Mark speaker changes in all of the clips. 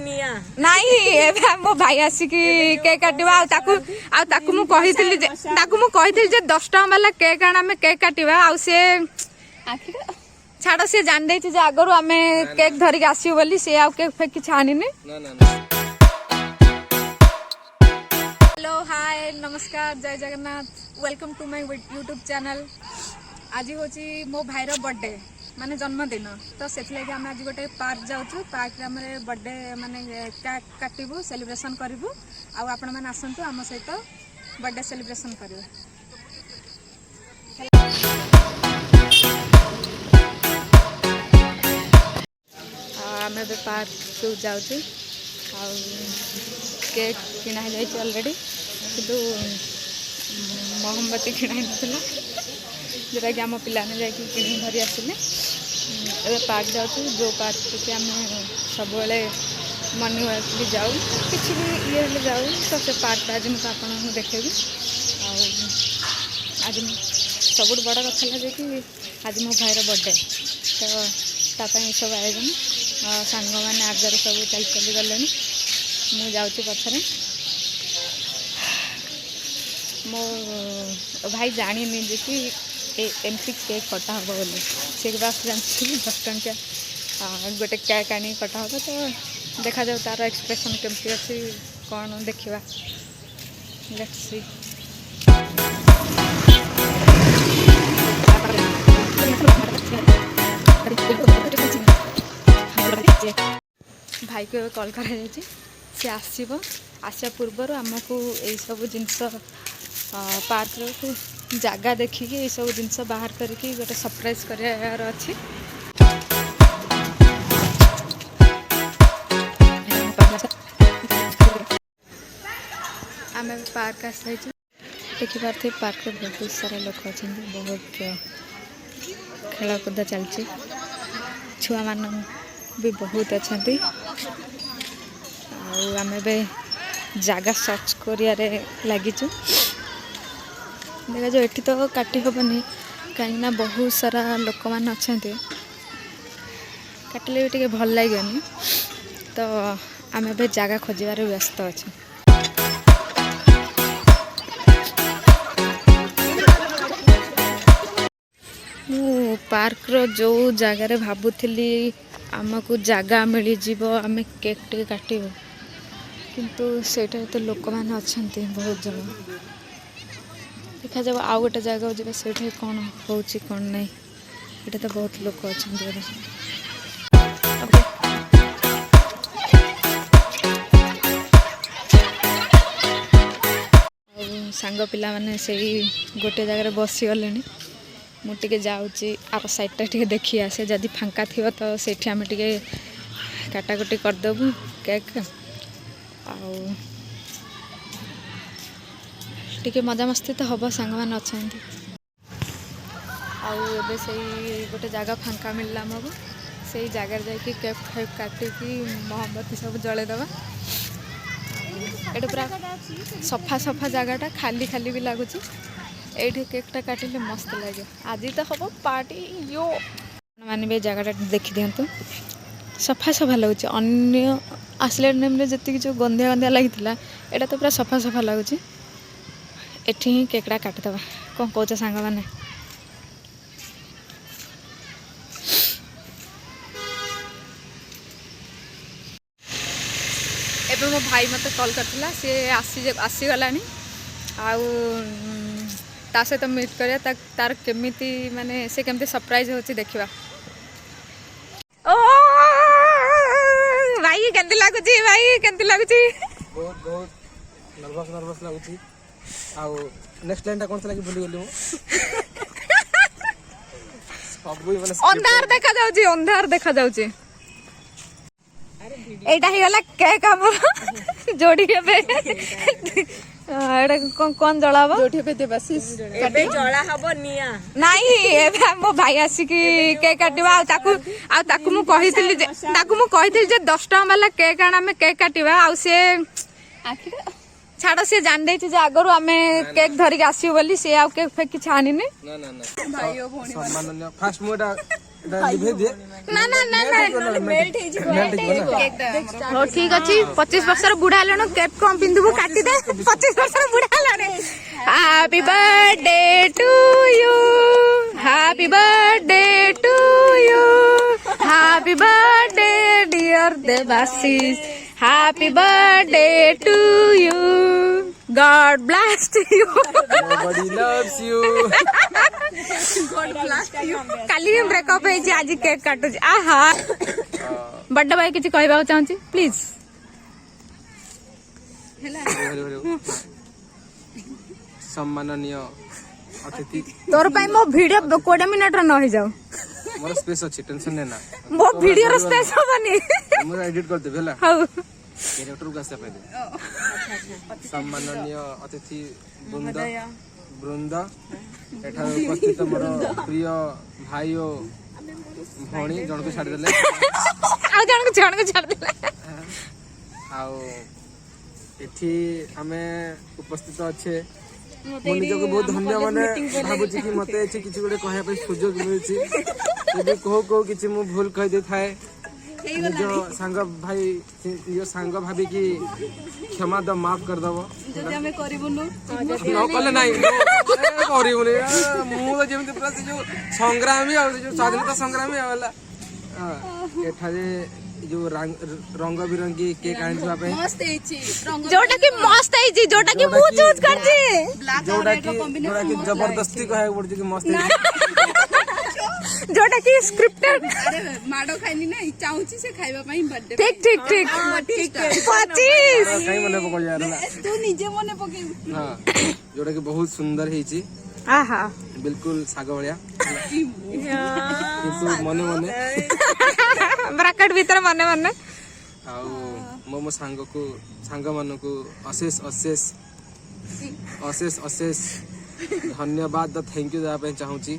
Speaker 1: निया
Speaker 2: नहीं एबे मो भाई आसिकी केक काटिबा आ ताकू मु कहितली जे 10 टका वाला केक आना में केक काटिबा आ से छाड़ से जान देछि जे आगरु आमे केक धरि के आसीउ बोली से आ केक फेक कि छानिनी ना। हेलो हाय नमस्कार जय Jagannath welcome to my YouTube channel. आज होची मो भाईर बर्थडे माने जन्मदिन तो से आज गोटे पार्क जाऊँ पार्क बर्थडे माने केक काटबू सेलिब्रेशन करूँ आपण मैंने आसतु आम सहित बर्थडे सेलिब्रेशन करूँ। आम पार्क जाऊँ केक किना ऑलरेडी कि मोहम्बती किना नाला जोटा कि आम पाने जाकि कि धरी आसिले ए पार्क जाऊँ जो पार्क के आम सब मॉर्निंग वाक भी जाऊँ किसी भी ये जाऊँ तो से पार्क आज मुझे आपको देखेबी आज सब बड़ कथा है कि आज मो भाईर बर्थडे तो तापाई सब आयोजन सांग मैंने आगे सब चल चली गले मुझे जाऊँ पछरे मो भाई जानी जे कि एमती केक कटा हम बोली से बास जानती 10 टंकिया गोटे केक आनी कटा हम तो देखा जाऊ तार एक्सप्रेशन केमती अच्छी कौन देखा लेट्स सी। भाई को कॉल कर सी आसा पूर्वर आमको यही सब जिनस पार्क जगह देखिकी ये सब जिनस बाहर करके गोटे सरप्राइज करार अच्छी आम पार्क आसाई देखिपारे पार्क में बहुत सारा लोग अच्छा बहुत खेलकूद चलती छुआ मान भी बहुत अच्छा आम जगह सर्च कर लगिचु देखा जो एठी तो काटी हेनी कहीं बहुत सारा लोक मैंने अच्छा काटिले भी भल लगे तो आम ए जगह खोजार व्यस्त अच्छे। मु पार्क रो जो जगार भावुली आमको जगह मिल जीवो आम केक टे काटबू किंतु सेटा तो लोक मैंने अच्छा बहुत जन देखा जाए आउ गोटे जगह जब से कौन हो कौन नहीं ये तो बहुत लोग अच्छा सांग पिला माने से गोटे जगह बसी गले मुझे जाऊँगी आप साइडटा टे देखी आसे जदि फांका थी तो से आम टे काटाकुटी करदेबू केक टिके मजामस्ती तो हम सांग मैंने अच्छा आउ से गोटे जगह फांका मिलला आमको से जगार जाकि केक फेक काटिकी मोहम्बती सब जलैदबा ये पूरा सफा सफा जगहटा खाली खाली भी लगुच ये केकटा काटिले मस्त लगे आज तो हम पार्टी यो मैंने भी जगहटा देखी दिंतु सफा सफा लगुच अन्य आसले टाइम जी जो गंधिया गंधिया लगी यहाँ तो पूरा सफा सफा लगुच एठी ही केकड़ा काटिदबा कौन कौच सांग मैंने एवं मो भाई मत कॉल करथिला सी आसीगला ता सहित मीट करिया तार केमिति माने से केमती सरप्राइज होची देखिबा। ओ भाई केंती लागुची
Speaker 3: बहुत बहुत नर्वस लागुची आउ नेक्स्ट लाइन ता कोन से लागी भूली गेली
Speaker 2: मो अंधार देखा जाउची एटा ही गला केक हमर जोड़ी के कौन जलाबो
Speaker 1: जोठी पे देबासिस एबे जला हबो निया
Speaker 2: नहीं एबे मो भाई आसिकी केक काटिबा आ ताकू मु कहितली जे 10 टका वाला केक आना में केक काटिबा आ से छाड़ से जान देछि जे आगरु आमे केक धरि के आसीउ बोली से आ केक फेक कि छानिनी
Speaker 3: ना भाइयो भोनी सम्माननीय फास्ट मोडा लिभे दे
Speaker 2: ना ना ना ना
Speaker 1: मेल्ट हे जी
Speaker 2: हो ठीक अच्छी 25 वर्ष बुढ़ा हेलु केक कम पिंधबू काटी दे 25 वर्ष बुढ़ा हेलु happy birthday to you happy birthday to you happy birthday dear Debashish happy birthday to you God bless you
Speaker 3: nobody loves you
Speaker 2: काली ब्रेकअप है आज केक काटुची आहा बड्डे भाई किसी कहबा चाहूची प्लीज
Speaker 3: सम्माननीय अतिथि
Speaker 2: तोर पाई मो वीडियो 20 मिनिट र न हो जाऊ
Speaker 3: मोर स्पेस अछि टेंशन लेना
Speaker 2: मो वीडियो र स्पेस होबनी
Speaker 3: मोर एडिट कर दे भेला
Speaker 2: हाउ
Speaker 3: कैरेक्टर को कैसे पहले सम्माननीय अतिथि वृंद एठार उपस्थित मोर प्रिय भाई ओ भणी जन को छाड़ देले
Speaker 2: आ जन को छाड़ देले
Speaker 3: आउ एठी हमें उपस्थित अच्छे मो निजको बहुत धन्य माने भाबुची कि मते एठी किछि गोटे कहया पे सुयोग मिलछि एबे को किछि मु भूल कहि दे थाए निज सांग भाई यो सांग भाभी की क्षमा द माफ कर दबो
Speaker 1: जदि हमें करिबुनु
Speaker 3: न कले नाही करिबुनी मु तो जेमति पूरा से जो संग्रामी आ जो स्वाधीनता संग्रामी आला एठारे जो रंग बिरंगी केक आनिबा पे
Speaker 1: मस्त हेछि रंग
Speaker 2: जोटा की मस्त है जोटा की मु चूज कर जी
Speaker 3: जोटा की जबरदस्ती कहे पड़छ कि मस्त है
Speaker 2: जोटा की स्क्रिप्टेड
Speaker 1: अरे माडो खाइनी ना चाहूची से खाइबा पई बर्थडे
Speaker 2: ठीक ठीक ठीक 25
Speaker 3: कहीं मने पकड़ यार
Speaker 1: तू निजे मने पके
Speaker 3: हां जोटा की बहुत सुंदर हेछि
Speaker 2: आहा
Speaker 3: बिल्कुल साग भलिया किंतु मने मने
Speaker 2: ब्रैकेट भीतर मने मने
Speaker 3: आउ मो सांग मन को अशेष अशेष अशेष अशेष धन्यवाद थैंक यू देबा चाहूची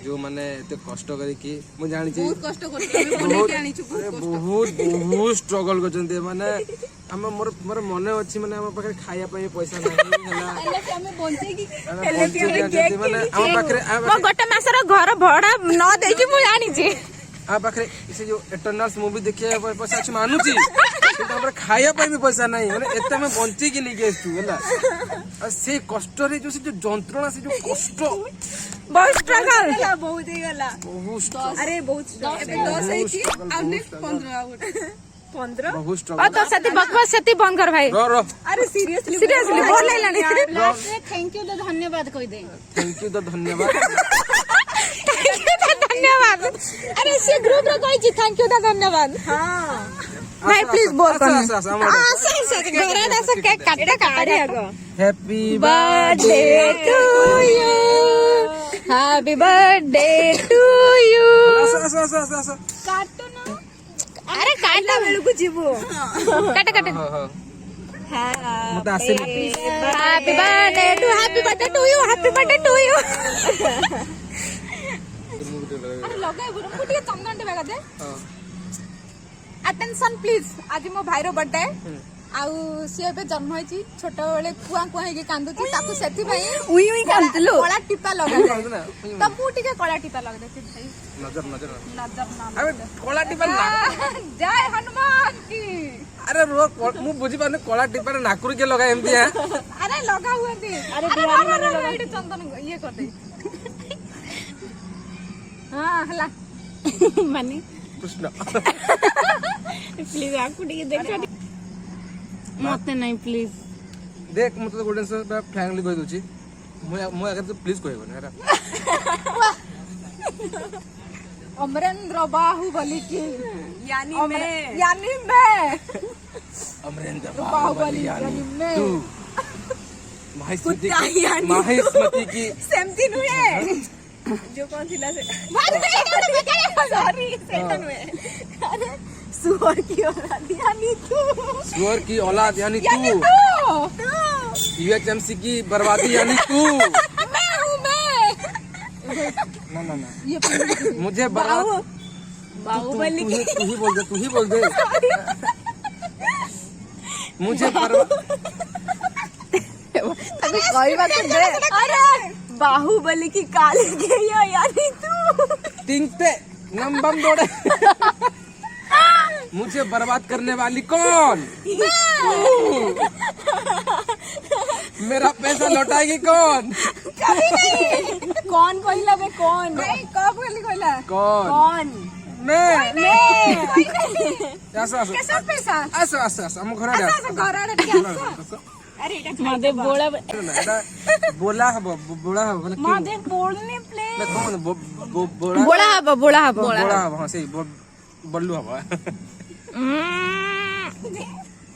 Speaker 3: जो माने एते कष्ट करी कि मु जानि छी
Speaker 1: बहुत कष्ट करते बने के आनी छु
Speaker 3: बहुत स्ट्रगल करचंते माने हम मोर मने अछि माने हम पाखे खाया पई पैसा नाही हला
Speaker 1: एले हमें बंचे की
Speaker 3: माने हम पाखे
Speaker 2: मो गोटे मासर घर भड़ा न देई कि मु जानि छी
Speaker 3: आ पाखे से जो इटर्नल्स मूवी देखिए पैसा अछि मानु छी किंतु हमर खाया पई भी पैसा नाही माने एते में बंची कि नहीं गेस तू हला आ से कष्ट रे जो जंत्रणा से जो कष्ट
Speaker 2: बहुत स्ट्रगल
Speaker 1: बहुत ही गला
Speaker 3: बहुत
Speaker 1: अरे बहुत एबे 10 हेछि आ नेक्स्ट 15 आ गोटे 15
Speaker 3: बहुत
Speaker 2: ओ
Speaker 3: स्ट्रगल
Speaker 2: तो सती बकवास सती बंद कर भाई
Speaker 3: रो
Speaker 1: अरे सीरियसली
Speaker 2: बोल लेलानी
Speaker 1: लास्ट में थैंक यू तो धन्यवाद कहि दे
Speaker 3: थैंक यू तो धन्यवाद
Speaker 2: धन्यवाद अरे से ग्रुप रे कहि छी थैंक यू दा धन्यवाद
Speaker 1: हां
Speaker 2: भाई प्लीज बोल कर
Speaker 3: आसा
Speaker 2: घरे दस केक काटे काटे आगो
Speaker 3: happy
Speaker 2: birthday to you happy birthday to you
Speaker 3: आसा
Speaker 1: काटो ना
Speaker 2: अरे काटा
Speaker 1: बेलु को जीवो
Speaker 2: काटे काटे
Speaker 3: मत आसे
Speaker 2: happy birthday to you happy birthday to you अरे लगाय बुरो मुटिए चंदन टे दे अटेंशन प्लीज आज मो भाईरो बर्थडे आउ सी एबे जन्म होई छोट बेले कुआ कुआ हे कांदुची ताकू सेथि भाई
Speaker 1: उई उई कांदलो
Speaker 2: कला टिपा लगा दे तब मु टिके कला टिपा लगा दे भाई
Speaker 3: नजर
Speaker 2: नजर ना
Speaker 3: अबे कोला टिपा ना
Speaker 2: जय हनुमान की
Speaker 3: अरे रो मु बुझी पाने कोला टिपा रे नाकुर के लगा एमती है
Speaker 2: अरे लगा हुआ थी अरे दीवानी माने लगा इटे चंदन ये कर दे हां हला मानी
Speaker 3: कृष्ण
Speaker 1: प्लीज आपको टिके देखा मते नहीं प्लीज
Speaker 3: देख मु तो गोल्डन सर फ्रैंकली कहि दोची मु अगर तो प्लीज कहबो ना
Speaker 2: अमरेंद्र बाहुबली की
Speaker 1: यानी
Speaker 2: मैं
Speaker 3: अमरेंद्र
Speaker 2: बाहुबली यानी मैं
Speaker 3: तू माहिस्मती की
Speaker 1: सेमती नुए जो कौन थिला से सॉरी सेटन में अरे सुअर की औलाद यानी तू
Speaker 3: सुअर की औलाद यानी तू यूएचएमसी की बर्बादी यानी तू
Speaker 2: मैं हूँ मैं
Speaker 3: ना ये मुझे
Speaker 1: बाहुबली
Speaker 3: तू ही बोल दे मुझे
Speaker 1: कोई बात दे अरे बाहुबली की काली के यानी तू
Speaker 3: टिंगते नम बम दौड़े मुझे बर्बाद करने वाली कौन? मेरा पैसा लौटाएगी कौन?
Speaker 1: कौन कहला बे कौन कहला
Speaker 3: कौन? मैं हम घर
Speaker 1: मादे बोला
Speaker 3: बोला हब बोला हब
Speaker 1: मादे बोलने प्ले
Speaker 3: कौन
Speaker 2: बोला हब बोला हब
Speaker 3: बोला हब हां सही बल्लू हब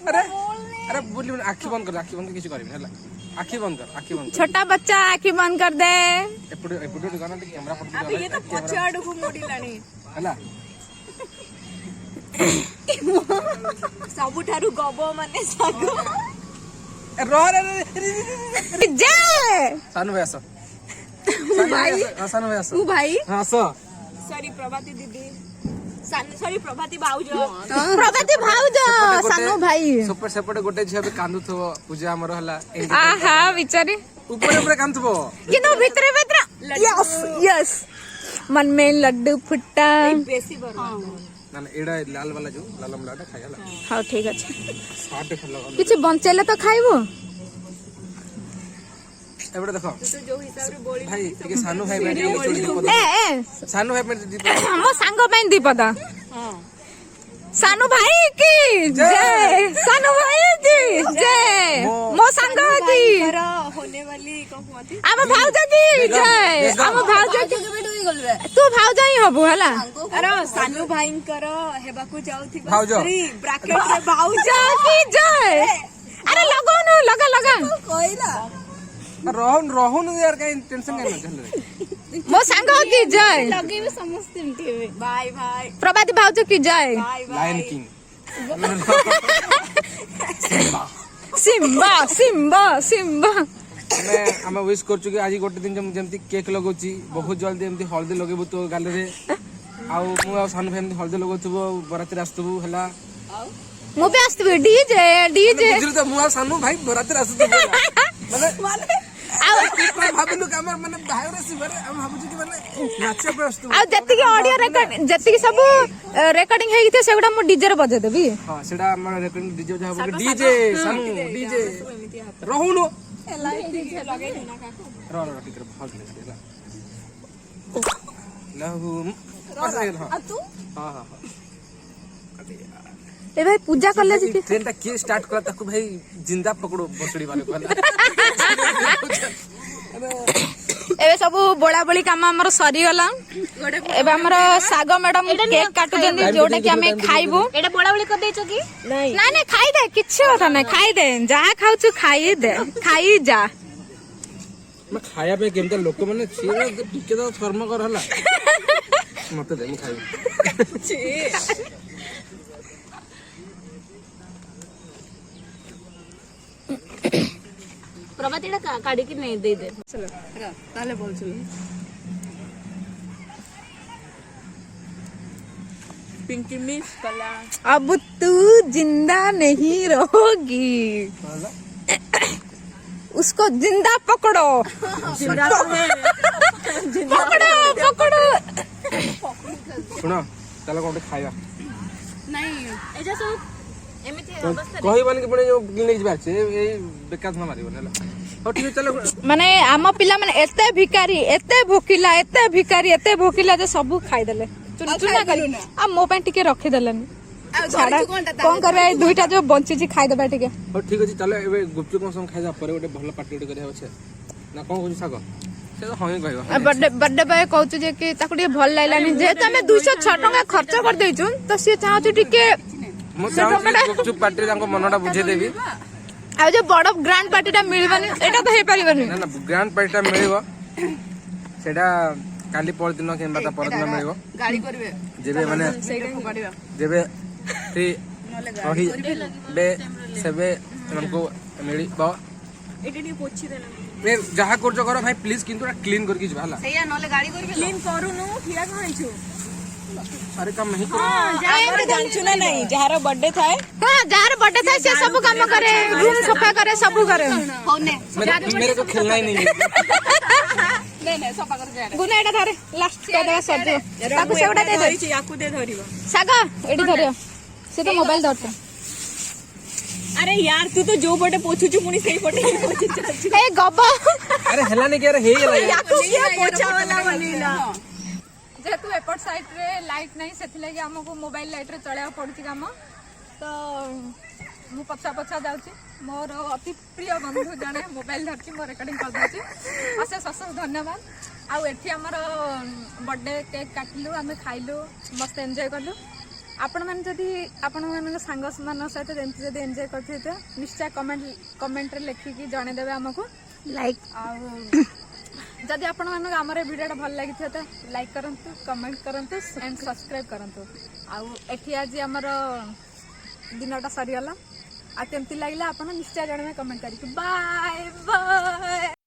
Speaker 3: अरे अरे बोली आखी बंद कर किछ करबी हला आखी बंद कर
Speaker 2: छोटा बच्चा आखी बंद कर दे
Speaker 3: एपटे गाना कैमरा पट
Speaker 1: अब ये तो पछाड़ को मोड़ी लानी
Speaker 3: हला
Speaker 1: सबुठारु गबो माने सागो
Speaker 2: जय
Speaker 3: सानू भाई आसो सानू भाई आसो
Speaker 2: तू भाई
Speaker 3: हां सो
Speaker 1: सॉरी प्रभाती दीदी सॉरी प्रभाती भाउजो
Speaker 2: प्रभाती भाउज सानो भाई
Speaker 3: सेपटे गोटे झिया भी कांदुथबो पूजा हमर हला
Speaker 2: आहा बिचारी
Speaker 3: ऊपर ऊपर कांदुथबो
Speaker 2: किनो भितरे यस यस मन में लड्डू फुट्टा
Speaker 1: बेसी बरो
Speaker 3: ना एडा लाल वाला जो लाल मलाटा खायला
Speaker 2: हां ठीक अछि
Speaker 3: 60 खल्ला
Speaker 2: किछि बंचैले तो खाइबो
Speaker 3: एबडे देखो
Speaker 1: तो जो हिसाब रे बोली
Speaker 3: भाई ठीक सानू भाई बैठ
Speaker 2: ए
Speaker 3: सानू भाई बैठ
Speaker 2: मो सांग में दीपदा
Speaker 1: हां
Speaker 2: सानू भाई की जय सानू भाई की जय मो सांग की
Speaker 1: करो होने वाली कहमती
Speaker 2: आम भाउज की जय आम भाउज की तू भाउज ही हबु हला
Speaker 1: अरे सानू भाई करो हेबाकू जाउथि
Speaker 3: भाउज।
Speaker 1: ब्रैकेट रे भाउज
Speaker 2: की जय अरे लगोनु लगा लगा
Speaker 1: कोइला
Speaker 3: रहन यार काई टेंशन काई न
Speaker 2: मो सांग की जय
Speaker 1: लगेबे समस्त एमटी बाय बाय
Speaker 2: प्रभाती भाउज की जय
Speaker 1: bye
Speaker 3: lion king
Speaker 2: Simba Simba Simba
Speaker 3: ଆମେ ୱିଶ କରୁଛୁ କି ଆଜି ଗୋଟେ ଦିନ ଯେମିତି କେକ୍ ଲଗାଉଛି ବହୁତ ଜଲ୍ଦି ଏମିତି ହଳଦୀ ଲଗେଇବୁ ତୋ ଗାଲରେ ଆଉ ମୁଁ ଆଉ ସାନ ଭାଇ ଏମିତି ହଳଦୀ ଲଗାଉଥିବୁ ବରାତିରେ ଆସୁଥିବୁ ହେଲା
Speaker 2: ମୁଁ ବି ଆସିବି ଡିଜେ ଡିଜେ
Speaker 3: ବୁଝିଲୁ ତ ମୁଁ ଆଉ ସାନ ଭାଇ ବରାତିରେ ଆସୁଥିବୁ ମାନେ
Speaker 2: ଆଉ
Speaker 3: ଭାବିଲୁ କି ଆମର ମାନେ ବାହାଘର ଆସିବାରେ ଆମେ ଭାବୁଛୁ କି ମାନେ ନାଚିବା ପାଇଁ ଆସୁଥିବୁ
Speaker 2: ଆଉ ଯେତିକି ଅଡିଓ ରେକର୍ଡ ଯେତିକି ସବୁ ରେକର୍ଡିଂ ହେଇଥିବ ସେଗୁଡା ମୁଁ ଡିଜେ ରେ ବଜେଇଦେବି
Speaker 3: ହଁ ସେଟା ଆମର ରେକର୍ଡିଂ ଡିଜେ ଯାହା ହବ ଡିଜେ ସାନୁ ଡିଜେ ରହୁନୁ
Speaker 1: ଲଗେଇ देना काको
Speaker 3: ର ଟିକେ ଭଲ ହେଲା ଲହୁ
Speaker 1: आ तू
Speaker 3: हां हां
Speaker 2: ए भाई पूजा करले जी
Speaker 3: ट्रेन टा किए स्टार्ट करा ताकू भाई जिंदा पकड़ो बसड़ी वाले को
Speaker 2: एबे सब बोला बोली काम हमर सरी गला एबे हमर सागो मैडम केक काटु देंदी जोटा कि हमें खाइबो
Speaker 1: एटा बोला बोली कर देचो की नहीं
Speaker 2: ना ना खाई दे किछ होता नहीं खाई दे जहा खाउछु खाई दे खाई जा
Speaker 3: मैं खाया पे केमता लोक माने छे टिके तो शर्म कर हला मते दे मैं खाई
Speaker 1: छी प्रभाती एटा काडी की नहीं दे दे चलो ताले बोल चलो पिंकी मिस कला
Speaker 2: अब तू जिंदा नहीं रहोगी उसको जिंदा पकड़ो
Speaker 1: जिंदा तो है
Speaker 2: पकड़ो पकड़ो
Speaker 3: सुनो ताले कोटे खाया
Speaker 1: नहीं एजा सब एमिति अवस्था
Speaker 3: कहबन कि पणे जो गिने जिबार छे ए बेकार न मारिबन हला हो ठीक चलो
Speaker 2: माने आम पिला माने एते भिकारी एते भोकिला जे सब खाई देले चुना चुना करी आ मो पे टिके रखि देलन कोन करबे दुईटा जो बंची छी खाई देबा टिके
Speaker 3: हो ठीक अछि चलो एबे गुपचुप संग खाइ जा परे ओटे भलो पार्टी ओटे करे होछे ना कोन कोन सागो से तो हई कहबो
Speaker 2: बर्थडे पे कहू जे कि ताको टिके भल लाइलानी जे त हमें 206 टका खर्च कर देइछु तो से चाहू टिके
Speaker 3: मो चाहू गुपचुप पार्टी तांको मनोडा बुझे देबी
Speaker 2: आ जो बड़ ग्रांड पार्टीटा मिलबनी एटा तो हे परिबनी
Speaker 3: ना ना ग्रांड पार्टीटा मिलिबो सेटा काली पर दिन केनबा ता पर दिन मिलिबो
Speaker 1: गाड़ी करबे
Speaker 3: जेबे माने
Speaker 1: सेटा को गाड़ी
Speaker 3: जेबे फ्री रही बे सेबे हमको मिलिबो
Speaker 1: एटी पोछि देना
Speaker 3: मैं जहा करजो करो भाई प्लीज किंतु क्लीन करके जिबा हला
Speaker 1: सैया नले गाड़ी करबे क्लीन करूनु फिरा कहैछु
Speaker 3: सारे काम नहीं करो
Speaker 1: हां जानछु ना नहीं जहारो बर्थडे थाए
Speaker 2: हां जार बर्थडे था से सब काम करे रूम सफा करे सब करे
Speaker 3: मेरे को खेलना ही नहीं है
Speaker 2: ଗୁନା ଏଇଟା ଧରେ ଲାଷ୍ଟ କରିଦେବା ସରିଯିବ ତାକୁ ସେଗୁଡ଼ା ଦେଇଦେ
Speaker 1: ୟାକୁ ଦେ ଧରିବ
Speaker 2: ଶାଗ ଏଠି ଧରିବ ସେ ତ ମୋବାଇଲ ଧରିବ
Speaker 1: ଆରେ यार तू तो जो पटे पोछुछु पुनी सेही पटे ही पोछि चालछु
Speaker 2: ए गब
Speaker 3: अरे हेलानी के अरे हे गेला
Speaker 1: याकू किया पोछा वाला बनीला
Speaker 2: जेहेतु एपट साइड रे लाइट नहीं सेथि लागि हमको मोबाइल लाइट रे चलेआ पड़ुची काम तो मु पछा पछा जाउची मोर अति प्रिय बंधु जने मोबाइल धरची मो रिकॉर्डिंग कर दउची अशेष अशेष धन्यवाद आ एठी हमर बर्थडे केक काटिलु आमे खाइलु मस्त एन्जॉय करलु आपण मान जदि आपण मान सांग मान सहित जदि एन्जॉय करथे तो निश्चय कमेंट रे लिखिकी जणे देबे हमको लाइक आ जदि आपण मान हमर वीडियोटा भल लागि तो लाइक करंतु कमेंट करंतु एंड सब्सक्राइब करंतु आ एठी आज हमर दिनटा सरी गला आ केमती लागला आपण निश्चय जणे में कमेंट करिक बाय बाय।